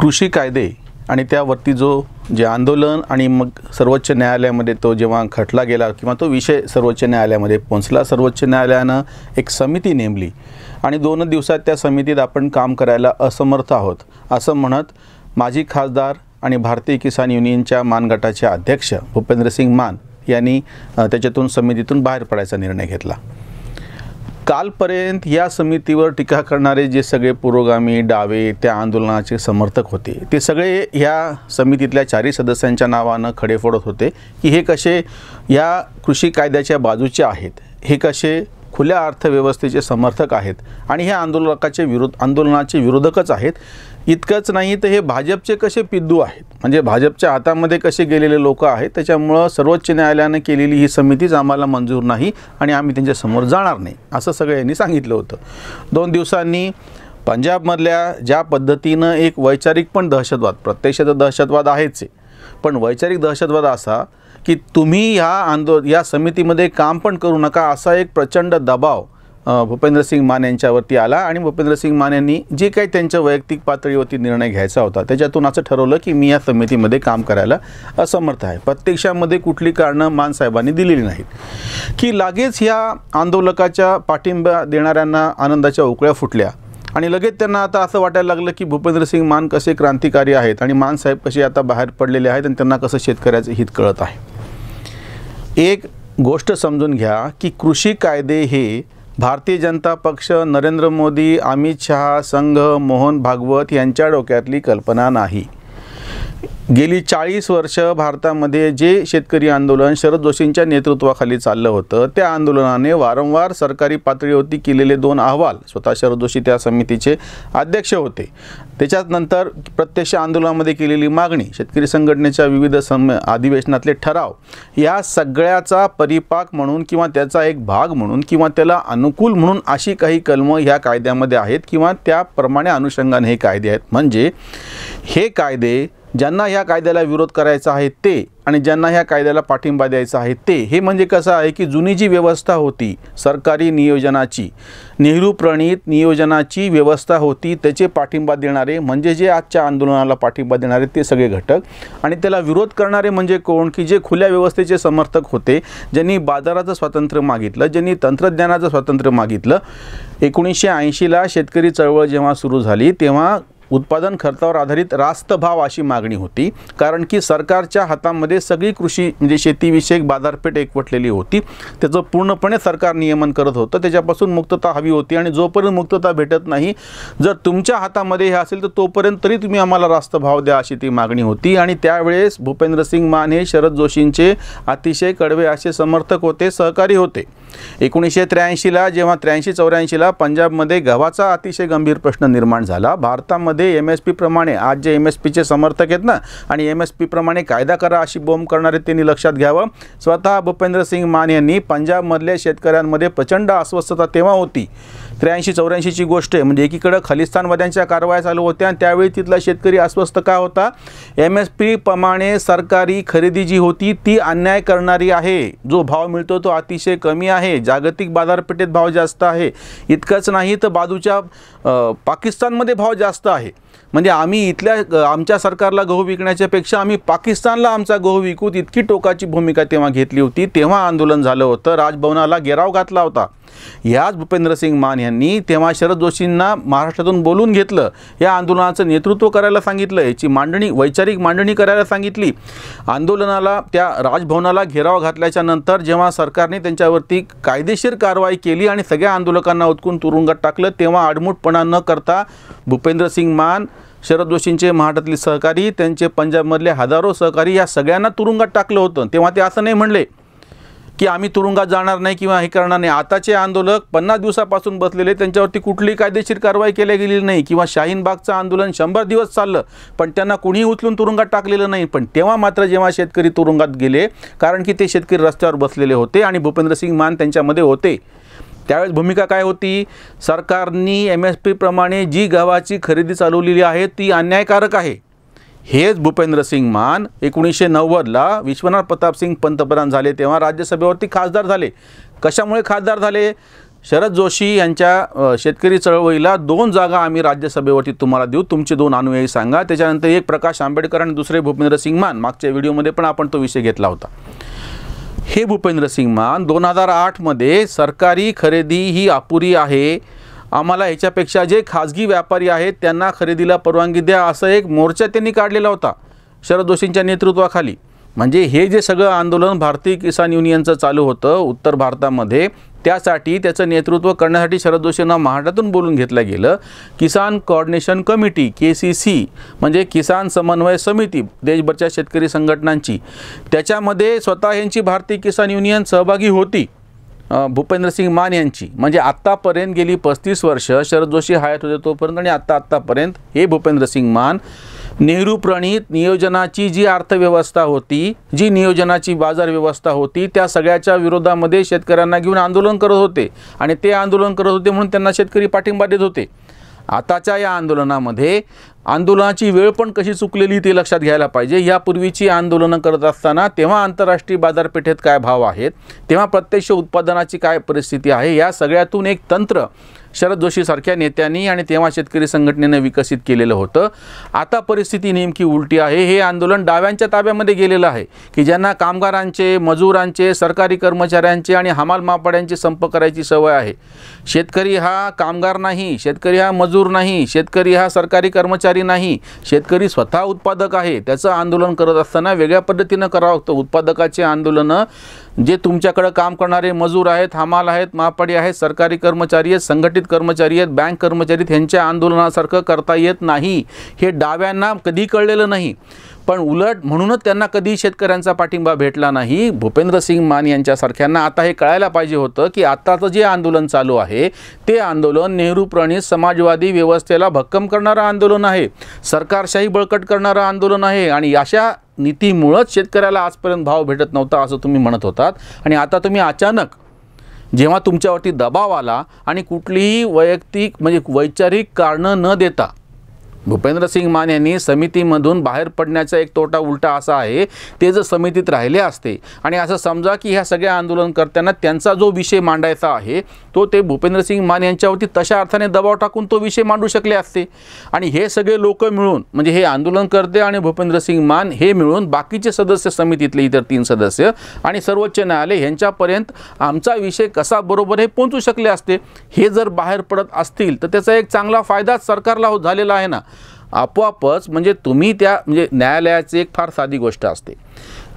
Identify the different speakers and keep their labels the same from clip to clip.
Speaker 1: कृषी कायदे आणि त्यावरती जे आंदोलन आणि मग सर्वोच्च न्यायालयामध्ये तो जेव्हा खटला गेला किंवा तो विषय सर्वोच्च न्यायालयामध्ये पोहोचला, सर्वोच्च न्यायालयानं एक समिती नेमली आणि 2 दिवसात त्या समितीत आपण काम करायला असमर्थ आहोत असं म्हणत माजी खासदार आणि भारतीय किसान युनियनच्या मान गटाचे अध्यक्ष भूपेंद्रसिंग मान यांनी त्याच्यातून समितीतून बाहेर पडायचा निर्णय घेतला। कालपर्यंत या समितीवर टीका करणारे जे सगळे पुरोगामी डावे त्या आंदोलनाचे समर्थक होते ते सगळे ह्या समितीतल्या 4 सदस्यांच्या नावानं खडे फोडत होते की हे कसे या कृषी कायद्याच्या बाजूचे आहेत, हे कसे खुल्या अर्थव्यवस्थेचे समर्थक आहेत आणि हे आंदोलनाचे विरोधकच आहेत। इतकंच नाही तर हे भाजपचे कसे पिद्दू आहेत, म्हणजे भाजपच्या हातामध्ये कसे गेलेले लोक आहेत, त्याच्यामुळं सर्वोच्च न्यायालयाने केलेली ही समितीच आम्हाला मंजूर नाही आणि आम्ही त्यांच्यासमोर जाणार नाही असं सगळ्यांनी सांगितलं होतं। 2 दिवसांनी पंजाबमधल्या ज्या पद्धतीनं एक वैचारिक पण दहशतवाद, प्रत्यक्षात दहशतवाद आहेच पण वैचारिक दहशतवाद असा की तुम्ही या समितीमध्ये काम पण करू नका असा एक प्रचंड दबाव भूपेंद्रसिंग मान यांच्यावरती आला आणि भूपेंद्रसिंग मान यांनी जे काही त्यांच्या वैयक्तिक पातळीवरती निर्णय घ्यायचा होता त्याच्यातून असं ठरवलं की मी या समितीमध्ये काम करायला असमर्थ आहे। प्रत्यक्षामध्ये कुठली कारणं मान साहेबांनी दिलेली नाहीत की लगेच ह्या आंदोलकाच्या पाठिंबा देणाऱ्यांना आनंदाच्या उकळ्या फुटल्या आणि लगेच त्यांना आता असं वाटायला लागलं की भूपेंद्रसिंग मान कसे क्रांतिकारी आहेत आणि मान साहेब कसे आता बाहेर पडलेले आहेत आणि त्यांना कसं शेतकऱ्याचं हित कळत आहे। एक गोष्ट समजून घ्या की कृषी कायदे हे भारतीय जनता पक्ष, नरेंद्र मोदी, अमित शहा, संघ, मोहन भागवत यांच्या डोक्यातली कल्पना नाही। गेली 40 वर्ष भारतामध्ये जे शेतकरी आंदोलन शरद जोशींच्या नेतृत्वाखाली चाललं होतं त्या आंदोलनाने वारंवार सरकारी पातळीवरती केलेले 2 अहवाल, स्वतः शरद जोशी त्या समितीचे अध्यक्ष होते, त्याच्यानंतर प्रत्यक्ष आंदोलनामध्ये केलेली मागणी, शेतकरी संघटनेच्या विविध अधिवेशनातले ठराव, या सगळ्याचा परिपाक म्हणून किंवा त्याचा एक भाग म्हणून किंवा त्याला अनुकूल म्हणून अशी काही कलमं ह्या कायद्यामध्ये आहेत किंवा त्याप्रमाणे अनुषंगाने हे कायदे आहेत। म्हणजे हे कायदे ज्यांना ह्या कायद्याला विरोध करायचा आहे ते आणि ज्यांना ह्या कायद्याला पाठिंबा द्यायचा आहे ते, हे म्हणजे कसं आहे की जुनी जी व्यवस्था होती सरकारी नियोजनाची, नेहरू प्रणीत नियोजनाची व्यवस्था होती, त्याचे पाठिंबा देणारे म्हणजे जे आजच्या आंदोलनाला पाठिंबा देणारे ते सगळे घटक आणि त्याला विरोध करणारे म्हणजे कोण की जे खुल्या व्यवस्थेचे समर्थक होते, ज्यांनी बाजाराचं स्वातंत्र्य मागितलं, ज्यांनी तंत्रज्ञानाचं स्वातंत्र्य मागितलं। 1980ला शेतकरी चळवळ जेव्हा सुरू झाली तेव्हा उत्पादन खर्चावर आधारित रास्त भाव अशी मागणी होती, कारण की सरकारच्या हातामध्ये सगळी कृषी म्हणजे शेतीविषयक बाजारपेठ एकवटलेली होती, त्याचं पूर्णपणे सरकार नियमन करत होतं, त्याच्यापासून मुक्तता हवी होती आणि जोपर्यंत मुक्तता भेटत नाही, जर तुमच्या हातामध्ये हे असेल तर तोपर्यंत तरी तुम्ही आम्हाला रास्त भाव द्या अशी ती मागणी होती। आणि त्यावेळेस भूपेंद्रसिंग मान हे शरद जोशींचे अतिशय कडवे असे समर्थक होते, सहकारी होते। 1983ला जेव्हा 83-84ला पंजाबमध्ये गव्हाचा अतिशय गंभीर प्रश्न निर्माण झाला, भारतामध्ये MSP प्रमाणे आज जे MSPचे समर्थक आहेत ना आणि MSP प्रमाणे कायदा करा अशी बोंब करणारे त्यांनी लक्षात घ्यावं। स्वतः भूपेंद्रसिंग मान यांनी पंजाबमधल्या शेतकऱ्यांमध्ये प्रचंड अस्वस्थता तेव्हा होती, 83-84ची गोष्ट आहे, म्हणजे एकीकडे खलिस्तानवाद्यांच्या कारवाया चालू होत्या आणि त्यावेळी तिथला शेतकरी अस्वस्थ का होता, MSP प्रमाणे सरकारी खरेदी जी होती ती अन्याय करणारी आहे, जो भाव मिळतो तो अतिशय कमी आहे, जागतिक बाजारपेठेत भाव जास्त आहे, इतकंच नाही तर बाजूच्या पाकिस्तानमध्ये भाव जास्त आहे, म्हणजे आम्ही इथल्या आमच्या सरकारला गहू विकण्याच्या पेक्षा आम्ही पाकिस्तानला आमचा गहू विकू, इतकी टोकाची भूमिका तेव्हा घेतली होती। तेव्हा आंदोलन झालं होतं, राजभवनाला घेराव घातला होता। याच भूपेंद्रसिंग मान यांनी तेव्हा शरद जोशींना महाराष्ट्रातून बोलून घेतलं, या आंदोलनाचं नेतृत्व करायला सांगितलं, याची मांडणी वैचारिक मांडणी करायला सांगितली। आंदोलनाला त्या राजभवनाला घेराव घातल्याच्या नंतर जेव्हा सरकारने त्यांच्यावरती कायदेशीर कारवाई केली आणि सगळ्या आंदोलकांना उचकून तुरुंगात टाकलं, तेव्हा आडमुठपणा न करता भूपेंद्रसिंग मान, शरद जोशींचे महाराष्ट्रातले सहकारी, त्यांचे पंजाबमधले हजारो सहकारी या सगळ्यांना तुरुंगात टाकलं होतं। तेव्हा ते असं नाही म्हणले की आम्ही तुरुंगात जाणार नाही किंवा हे करणार नाही। आताचे आंदोलक 50 दिवसापासून बसलेले, त्यांच्यावरती कुठलीही कायदेशीर कारवाई केली गेलेली नाही किंवा शाहीनबागचं आंदोलन 100 दिवस चाललं पण त्यांना कुणीही उचलून तुरुंगात टाकलेलं नाही। पण तेव्हा मात्र जेव्हा शेतकरी तुरुंगात गेले, कारण की ते शेतकरी रस्त्यावर बसलेले होते आणि भूपेंद्रसिंग मान त्यांच्यामध्ये होते, त्यावेळेस भूमिका काय होती, सरकारने MSP प्रमाणे जी गव्हाची खरेदी चालवलेली आहे ती अन्यायकारक आहे। हेच भूपेंद्रसिंग मान 1990ला विश्वनाथ प्रताप सिंग पंतप्रधान झाले तेव्हा राज्यसभेवरती खासदार झाले। कशामुळे खासदार झाले शरद जोशी यांच्या शेतकरी चळवळीला 2 जागा आम्ही राज्यसभेवरती तुम्हाला देऊ, तुमचे 2 अनुयायी सांगा. त्याच्यानंतर एक प्रकाश आंबेडकर आणि दुसरे भूपेंद्र सिंग मान. मागच्या व्हिडिओमध्ये पण आपण तो विषय घेतला होता. हे भूपेंद्र सिंग मान 2008 मध्ये सरकारी खरेदी ही अपुरी आहे, आम्हाला ह्याच्यापेक्षा जे खाजगी व्यापारी आहेत त्यांना खरेदीला परवानगी द्या, असं एक मोर्चा त्यांनी काढलेला होता शरद जोशींच्या नेतृत्वाखाली. म्हणजे हे जे सगळं आंदोलन भारतीय किसान युनियनचं चालू होतं उत्तर भारतामध्ये, त्यासाठी त्याचं नेतृत्व करण्यासाठी शरद जोशींना महाराष्ट्रातून बोलून घेतलं गेलं. किसान कोऑर्डिनेशन कमिटी KCC म्हणजे किसान समन्वय समिती देशभरच्या शेतकरी संघटनांची, त्याच्यामध्ये स्वतः यांची भारतीय किसान युनियन सहभागी होती, भूपेंद्र सिंग मान यांची. म्हणजे आत्तापर्यंत गेली 35 वर्ष शरद जोशी हयात होते तोपर्यंत आणि आत्तापर्यंत हे भूपेंद्र सिंग मान नेहरू प्रणीत नियोजनाची जी अर्थव्यवस्था होती, जी नियोजनाची बाजार व्यवस्था होती, त्या सगळ्याच्या विरोधामध्ये शेतकऱ्यांना घेऊन आंदोलन करत होते आणि ते आंदोलन करत होते म्हणून त्यांना शेतकरी पाठिंबा देत होते. आताच्या या आंदोलनामध्ये आंदोलनाची वेळ पण कशी चुकलेली ते लक्षात घ्यायला पाहिजे. यापूर्वीची आंदोलनं करत असताना तेव्हा आंतरराष्ट्रीय बाजारपेठेत काय भाव आहेत, तेव्हा प्रत्यक्ष उत्पादनाची काय परिस्थिती आहे, या सगळ्यातून एक तंत्र शरद जोशीसारख्या नेत्यांनी आणि तेव्हा शेतकरी संघटनेने विकसित केलेलं होतं. आता परिस्थिती नेमकी उलटी आहे. हे आंदोलन डाव्यांच्या ताब्यामध्ये गेलेलं आहे की ज्यांना कामगारांचे, मजुरांचे, सरकारी कर्मचाऱ्यांचे आणि हमाल मापाड्यांचे संप करायची सवय आहे. शेतकरी हा कामगार नाही, शेतकरी हा मजूर नाही, शेतकरी हा सरकारी कर्मचारी नाही, शेतकरी स्वतः उत्पादक आहे. त्याचं आंदोलन करत असताना वेगळ्या पद्धतीनं करावं लागतं. उत्पादकाचे आंदोलनं जे तुमच्याकडे काम करणारे मजूर आहेत, हमाल आहेत, मापाडी आहेत, सरकारी कर्मचारी आहेत, संघटित कर्मचारी आहेत, बँक कर्मचारी आहेत, ह्यांच्या आंदोलनासारखं करता येत नाही. हे डाव्यांना कधी कळलेलं नाही, पण उलट म्हणूनच त्यांना कधी शेतकऱ्यांचा पाठिंबा भेटला नाही. भूपेंद्र सिंग मान यांच्यासारख्यांना आता हे कळायला पाहिजे होतं की आत्ताचं जे आंदोलन चालू आहे ते आंदोलन नेहरू प्रणीत समाजवादी व्यवस्थेला भक्कम करणारं आंदोलन आहे, सरकारशाही बळकट करणारं आंदोलन आहे. आणि अशा नीतीमुळंच शेतकऱ्याला आजपर्यंत भाव भेटत नव्हता असं तुम्ही म्हणत होतात. आणि आता तुम्ही अचानक जेव्हा तुमच्यावरती दबाव आला आणि कुठलीही वैयक्तिक म्हणजे वैचारिक कारणं न देता भूपेंद्र सिंग मान यांनी समितीमधून बाहेर पडण्याचा एक तोटा उलटा असा आहे, ते जर समितीत राहिले असते आणि असं समजा की ह्या सगळ्या आंदोलनकर्त्यांना त्यांचा जो विषय मांडायचा आहे तो ते भूपेंद्र सिंग मान यांच्यावरती तशा अर्थाने दबाव टाकून तो विषय मांडू शकले असते. आणि हे सगळे लोक मिळून म्हणजे हे आंदोलनकर्ते आणि भूपेंद्र सिंग मान हे मिळून बाकीचे सदस्य समितीतले इतर 3 सदस्य आणि सर्वोच्च न्यायालय यांच्यापर्यंत आमचा विषय कसा बरोबर हे पोहोचू शकले असते. हे जर बाहेर पडत असतील तर त्याचा एक चांगला फायदा सरकारला झालेला आहे ना. आपोआपच म्हणजे तुम्ही त्या म्हणजे न्यायालयाची एक फार साधी गोष्ट असते,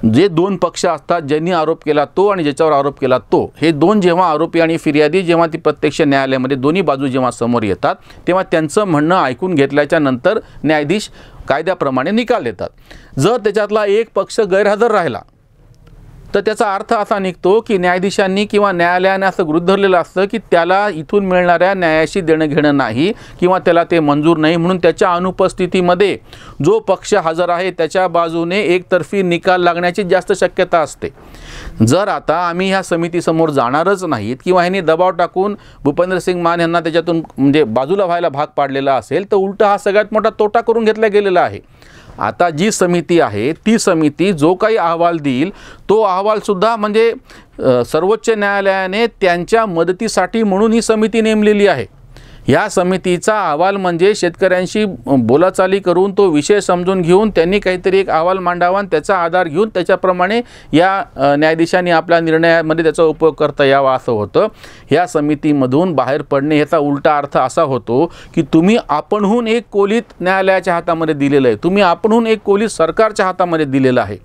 Speaker 1: जे 2 पक्ष असतात, ज्यांनी आरोप केला तो आणि ज्याच्यावर आरोप केला तो, हे 2 जेव्हा आरोपी आणि फिर्यादी जेव्हा ती प्रत्यक्ष न्यायालयामध्ये दोन्ही बाजू जेव्हा समोर येतात तेव्हा त्यांचं म्हणणं ऐकून घेतल्याच्या नंतर न्यायाधीश कायद्याप्रमाणे निकाल देतात. जर त्याच्यातला एक पक्ष गैरहजर राहिला तर त्याचा अर्थ असा निघतो की न्यायाधीशांनी किंवा न्यायालयाने असं गृहीत धरलेलं असतं की त्याला इथून मिळणाऱ्या न्यायाशी देणं घेणं नाही किंवा त्याला ते मंजूर नाही, म्हणून त्याच्या अनुपस्थितीमध्ये जो पक्ष हजर आहे त्याच्या बाजूने एकतर्फी निकाल लागण्याची जास्त शक्यता असते. जर आता आम्ही ह्या समितीसमोर जाणारच नाहीत किंवा ह्यांनी दबाव टाकून भूपेंद्र सिंग मान यांना त्याच्यातून म्हणजे बाजूला व्हायला भाग पाडलेला असेल तर उलटा हा सगळ्यात मोठा तोटा करून घेतला गेलेला आहे. आता जी समिती आहे ती समिती जो काही अहवाल देईल तो अहवालसुद्धा म्हणजे सर्वोच्च न्यायालयाने त्यांच्या मदतीसाठी म्हणून ही समिती नेमलेली आहे. या समितीचा अहवाल म्हणजे शेतकऱ्यांशी बोलाचाली करून तो विषय समजून घेऊन त्यांनी काहीतरी एक अहवाल मांडावा आणि त्याचा आधार घेऊन त्याच्याप्रमाणे या न्यायाधीशांनी आपल्या निर्णयामध्ये त्याचा उपयोग करता यावा असं होतं. ह्या समितीमधून बाहेर पडणे ह्याचा उलटा अर्थ असा होतो की तुम्ही आपणहून एक कोलीत न्यायालयाच्या हातामध्ये दिलेलं आहे, तुम्ही आपणहून एक कोलीत सरकारच्या हातामध्ये दिलेलं आहे.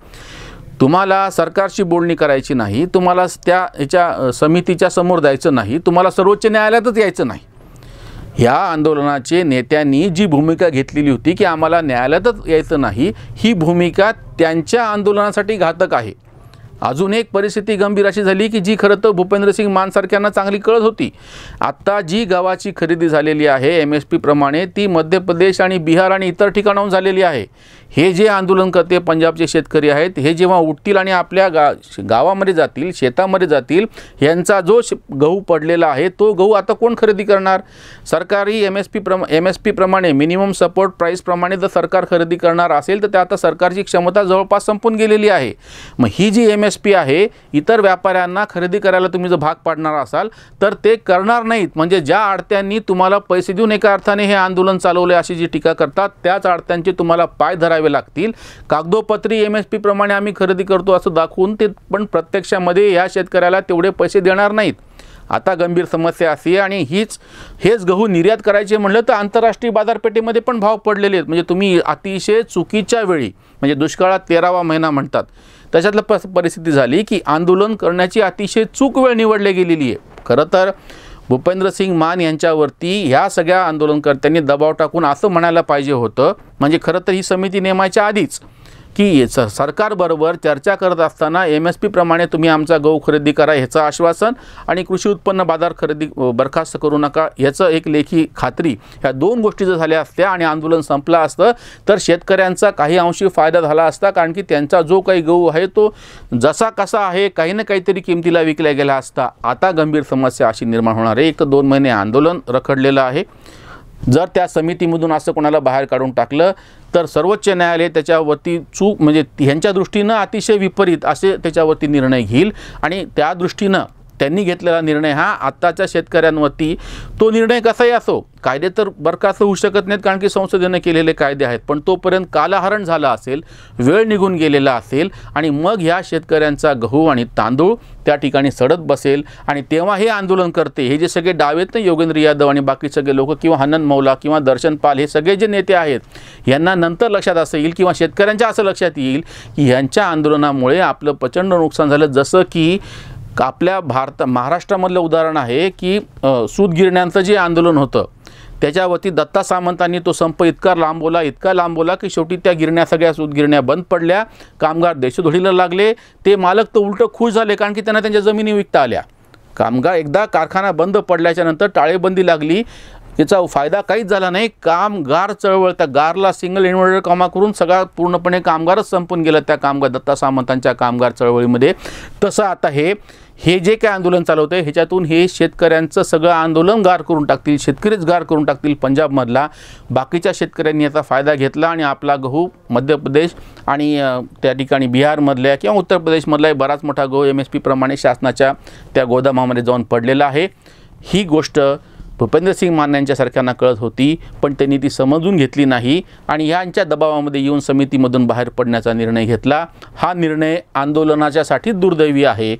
Speaker 1: तुम्हाला सरकारशी बोलणी करायची नाही, तुम्हाला त्या ह्याच्या समितीच्या समोर जायचं नाही, तुम्हाला सर्वोच्च न्यायालयातच यायचं नाही. ह्या आंदोलनाचे नेत्यांनी जी भूमिका घेतलेली होती की आम्हाला न्यायालयातच यायचं नाही, ही भूमिका त्यांच्या आंदोलनासाठी घातक आहे. अजून एक परिस्थिती गंभीर अशी झाली की जी खरं तर भूपेंद्र सिंग मान सारख्यांना चांगली कळत होती. आत्ता जी गव्हाची खरेदी झालेली आहे MSP प्रमाणे ती मध्य प्रदेश आणि बिहार आणि इतर ठिकाणाहून झालेली आहे. हे जे आंदोलनकर्ते पंजाबचे शेतकरी आहेत हे जेव्हा उठतील आणि आपल्या गावामध्ये जातील, शेतामध्ये जातील, यांचा जो गहू पडलेला आहे तो गहू आता कोण खरेदी करणार? सरकारी MSP प्रमाणे मिनिमम सपोर्ट प्राईस प्रमाणे जर सरकार खरेदी करणार असेल तर ते आता सरकारची क्षमता जवळपास संपून गेलेली आहे. मग ही जी MSP आहे, इतर व्यापाऱ्यांना खरेदी करायला तुम्ही जर भाग पाडणार असाल तर ते करणार नाहीत. म्हणजे ज्या आडत्यांनी तुम्हाला पैसे देऊन एका अर्थाने हे आंदोलन चालवले अशी जी टीका करतात, त्याच आडत्यांचे तुम्हाला पाय धरावे लागतील. कागदोपत्री MSP प्रमाणे आम्ही खरेदी करतो असं दाखवून ते पण प्रत्यक्षामध्ये या शेतकऱ्याला तेवढे पैसे देणार नाहीत. आता गंभीर समस्या अशी आहे. आणि हेच गहू निर्यात करायचे म्हणलं तर आंतरराष्ट्रीय बाजारपेठेमध्ये पण भाव पडलेले आहेत. म्हणजे तुम्ही अतिशय चुकीच्या वेळी, म्हणजे दुष्काळात 13वा महिना म्हणतात, त्याच्यातलं परिस्थिती झाली की आंदोलन करण्याची अतिशय चूक वेळ निवडली गेलेली आहे. खरं तर भूपेंद्रसिंग मान यांच्यावरती ह्या सगळ्या आंदोलनकर्त्यांनी दबाव टाकून असं म्हणायला पाहिजे होतं, म्हणजे खरं तर ही समिती नेमायच्या आधीच, की सरकारबरोबर चर्चा करत असताना MSP प्रमाणे तुम्ही आमचा गहू खरेदी करा ह्याचं आश्वासन आणि कृषी उत्पन्न बाजार खरेदी बरखास्त करू नका ह्याचं एक लेखी खात्री, ह्या 2 गोष्टी जर झाल्या असत्या आणि आंदोलन संपलं असतं तर शेतकऱ्यांचा काही अंशी फायदा झाला असता. कारण की त्यांचा जो काही गहू आहे तो जसा कसा आहे काही ना काहीतरी किमतीला विकला गेला असता. आता गंभीर समस्या अशी निर्माण होणार आहे. 1-2 महिने आंदोलन रखडलेलं आहे. जर त्या समितीमधून असं कोणाला बाहेर काढून टाकलं तर सर्वोच्च न्यायालय त्याच्यावरती चूक, म्हणजे ह्यांच्या दृष्टीनं अतिशय विपरीत असे त्याच्यावरती निर्णय घेईल. आणि त्या दृष्टीनं त्यांनी घेतलेला निर्णय हा आत्ताच्या शेतकऱ्यांवरती, तो निर्णय कसाही असो, कायदे तर बरखास्त होऊ शकत नाहीत कारण की संसदेने केलेले कायदे आहेत, पण तोपर्यंत कालहरण झालं असेल, वेळ निघून गेलेला असेल आणि मग ह्या शेतकऱ्यांचा गहू आणि तांदूळ त्या ठिकाणी सडत बसेल. आणि तेव्हा हे आंदोलन करते, हे जे सगळे डावेत ना, योगेंद्र यादव आणि बाकी सगळे लोक किंवा हनन मौला किंवा दर्शन पाल, हे सगळे जे नेते आहेत, यांना नंतर लक्षात असं येईल किंवा शेतकऱ्यांच्या असं लक्षात येईल की ह्यांच्या आंदोलनामुळे आपलं प्रचंड नुकसान झालं. जसं की आपल्या महाराष्ट्रामधलं उदाहरण आहे की सूतगिरण्यांचं जे आंदोलन होतं त्याच्यावरती दत्ता सामंतांनी तो संप इतका लांबवला की शेवटी त्या गिरण्या, सगळ्या सूतगिरण्या बंद पडल्या. कामगार देशोधडीला लागले. ते मालक तर उलटं खुश झाले कारण की त्यांना त्यांच्या जमिनी विकता आल्या. कामगार एकदा कारखाना बंद पडल्याच्या नंतर टाळेबंदी लागली, याचा फायदा काहीच झाला नाही. कामगार चळवळ, त्या गारला सिंगल इन्व्हर्टर कामा करून सगळा पूर्णपणे कामगारच संपून गेला त्या दत्ता सामंतांच्या कामगार चळवळीमध्ये. तसं आता हे जे काय आंदोलन चालवतं आहे ह्याच्यातून हे शेतकऱ्यांचं सगळं आंदोलन गार करून टाकतील, शेतकरीच गार करून टाकतील पंजाबमधला. बाकीच्या शेतकऱ्यांनी याचा फायदा घेतला आणि आपला गहू मध्य प्रदेश आणि त्या ठिकाणी बिहारमधल्या किंवा उत्तर प्रदेशमधला बराच मोठा गहू MSP प्रमाणे शासनाच्या त्या गोदामामध्ये जाऊन पडलेला आहे. ही गोष्ट भूपेंद्रसिंग मान यांच्यासारख्यांना कळत होती, पण त्यांनी ती समजून घेतली नाही आणि यांच्या दबावामध्ये येऊन समितीमधून बाहेर पडण्याचा निर्णय घेतला. हा निर्णय आंदोलनाच्यासाठी दुर्दैवी आहे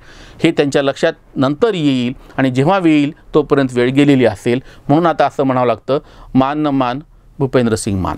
Speaker 1: हे त्यांच्या लक्षात नंतर येईल आणि जेव्हा येईल तोपर्यंत वेळ गेलेली असेल. म्हणून आता असं म्हणावं लागतं, मान न मान भूपेंद्रसिंग मान.